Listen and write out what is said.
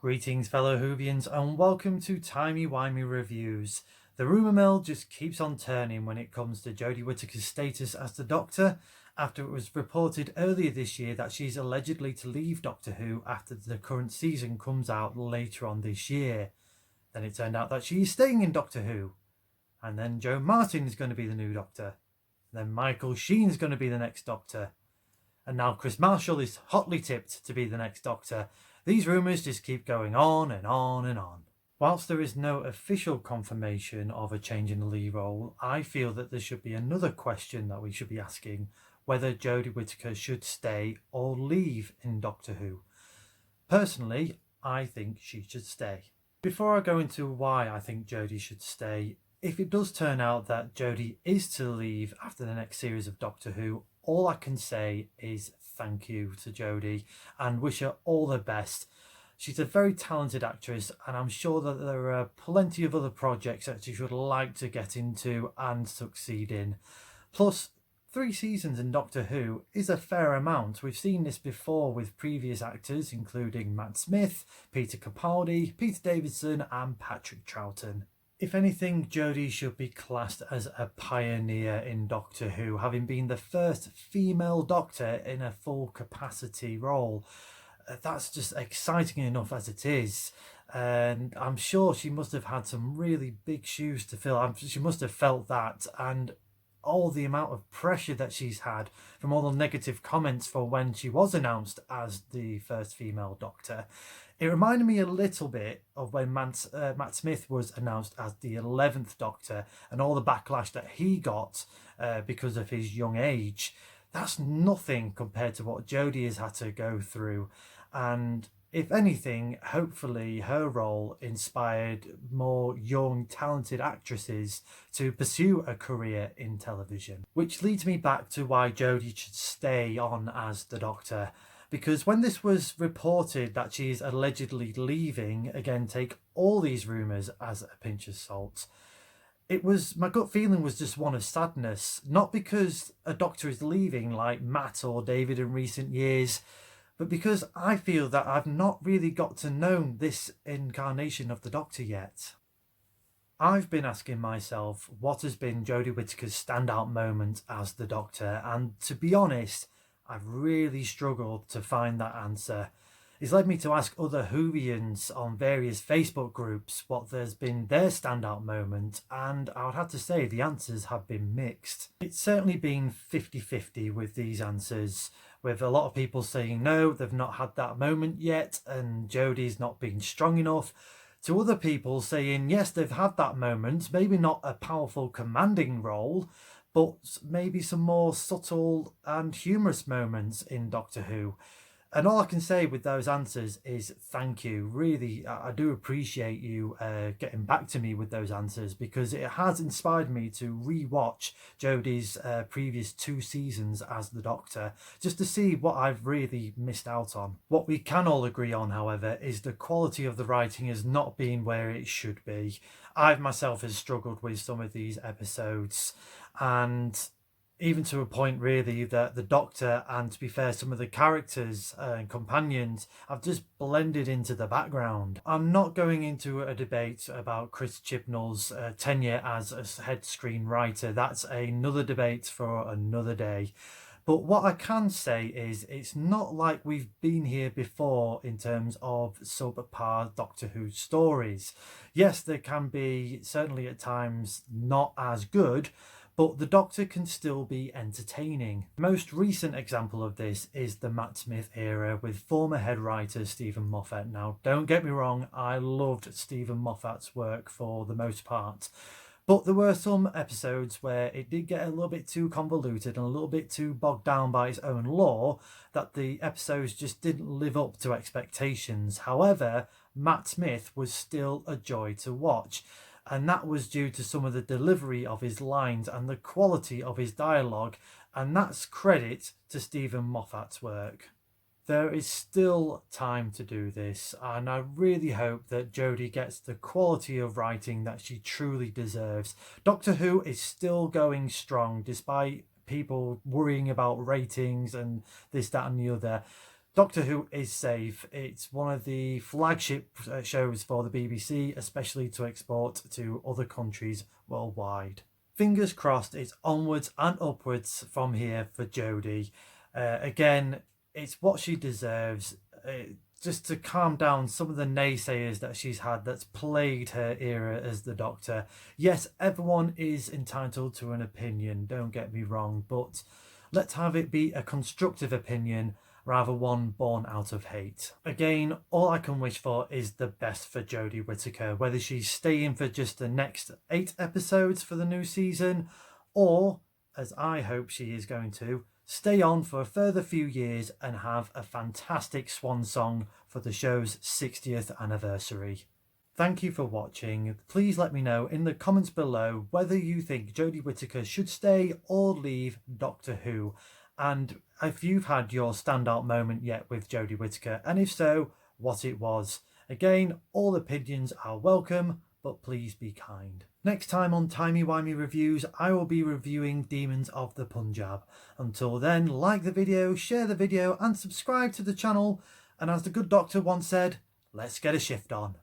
Greetings fellow Whovians and welcome to Timey Wimey Reviews. The rumour mill just keeps on turning when it comes to Jodie Whittaker's status as the Doctor, after it was reported earlier this year that she's allegedly to leave Doctor Who after the current season comes out later on this year. Then it turned out that she's staying in Doctor Who. And then Joe Martin is going to be the new Doctor. Then Michael Sheen's going to be the next Doctor. And now Chris Marshall is hotly tipped to be the next Doctor. These rumours just keep going on and on and on. Whilst there is no official confirmation of a change in the lead role, I feel that there should be another question that we should be asking, whether Jodie Whittaker should stay or leave in Doctor Who. Personally, I think she should stay. Before I go into why I think Jodie should stay, if it does turn out that Jodie is to leave after the next series of Doctor Who, all I can say is thank you to Jodie and wish her all the best. She's a very talented actress and I'm sure that there are plenty of other projects that she would like to get into and succeed in. Plus, 3 seasons in Doctor Who is a fair amount. We've seen this before with previous actors including Matt Smith, Peter Capaldi, Peter Davison and Patrick Troughton. If anything, Jodie should be classed as a pioneer in Doctor Who, having been the first female Doctor in a full capacity role. That's just exciting enough as it is. And I'm sure she must have had some really big shoes to fill. She must have felt that, and all the amount of pressure that she's had from all the negative comments for when she was announced as the first female Doctor. It reminded me a little bit of when Matt Smith was announced as the 11th Doctor and all the backlash that he got because of his young age. That's nothing compared to what Jodie has had to go through. And if anything, hopefully her role inspired more young, talented actresses to pursue a career in television. Which leads me back to why Jodie should stay on as the Doctor. Because when this was reported that she's allegedly leaving, again, take all these rumours as a pinch of salt, my gut feeling was just one of sadness. Not because a Doctor is leaving like Matt or David in recent years, but because I feel that I've not really got to know this incarnation of the Doctor yet. I've been asking myself what has been Jodie Whittaker's standout moment as the Doctor, and to be honest, I've really struggled to find that answer. It's led me to ask other Whovians on various Facebook groups what has been their standout moment, and I would have to say the answers have been mixed. It's certainly been 50-50 with these answers, with a lot of people saying no, they've not had that moment yet and Jodie's not been strong enough, to other people saying yes, they've had that moment, maybe not a powerful commanding role, but maybe some more subtle and humorous moments in Doctor Who. And all I can say with those answers is thank you. Really, I do appreciate you getting back to me with those answers, because it has inspired me to re-watch Jodie's previous 2 seasons as the Doctor, just to see what I've really missed out on. What we can all agree on, however, is the quality of the writing has not been where it should be. I've myself has struggled with some of these episodes, and even to a point really that the Doctor and, to be fair, some of the characters and companions have just blended into the background. I'm not going into a debate about Chris Chibnall's tenure as a head screenwriter. That's another debate for another day. But what I can say is it's not like we've been here before in terms of subpar Doctor Who stories. Yes, there can be, certainly at times, not as good, but the Doctor can still be entertaining. Most recent example of this is the Matt Smith era with former head writer Stephen Moffat. Now, don't get me wrong, I loved Stephen Moffat's work for the most part, but there were some episodes where it did get a little bit too convoluted and a little bit too bogged down by its own lore, that the episodes just didn't live up to expectations. However, Matt Smith was still a joy to watch, and that was due to some of the delivery of his lines and the quality of his dialogue, and that's credit to Stephen Moffat's work. There is still time to do this, and I really hope that Jodie gets the quality of writing that she truly deserves. Doctor Who is still going strong despite people worrying about ratings and this, that and the other. Doctor Who is safe. It's one of the flagship shows for the BBC, especially to export to other countries worldwide. Fingers crossed it's onwards and upwards from here for Jodie. Again, it's what she deserves. Just to calm down some of the naysayers that she's had that's plagued her era as the Doctor. Yes, everyone is entitled to an opinion, don't get me wrong, but let's have it be a constructive opinion rather one born out of hate. Again, all I can wish for is the best for Jodie Whittaker, whether she's staying for just the next 8 episodes for the new season, or, as I hope she is going to, stay on for a further few years and have a fantastic swan song for the show's 60th anniversary. Thank you for watching. Please let me know in the comments below whether you think Jodie Whittaker should stay or leave Doctor Who, and if you've had your standout moment yet with Jodie Whittaker, and if so, what it was. Again, all opinions are welcome, but please be kind. Next time on Timey Wimey Reviews, I will be reviewing Demons of the Punjab. Until then, like the video, share the video, and subscribe to the channel. And as the good doctor once said, let's get a shift on.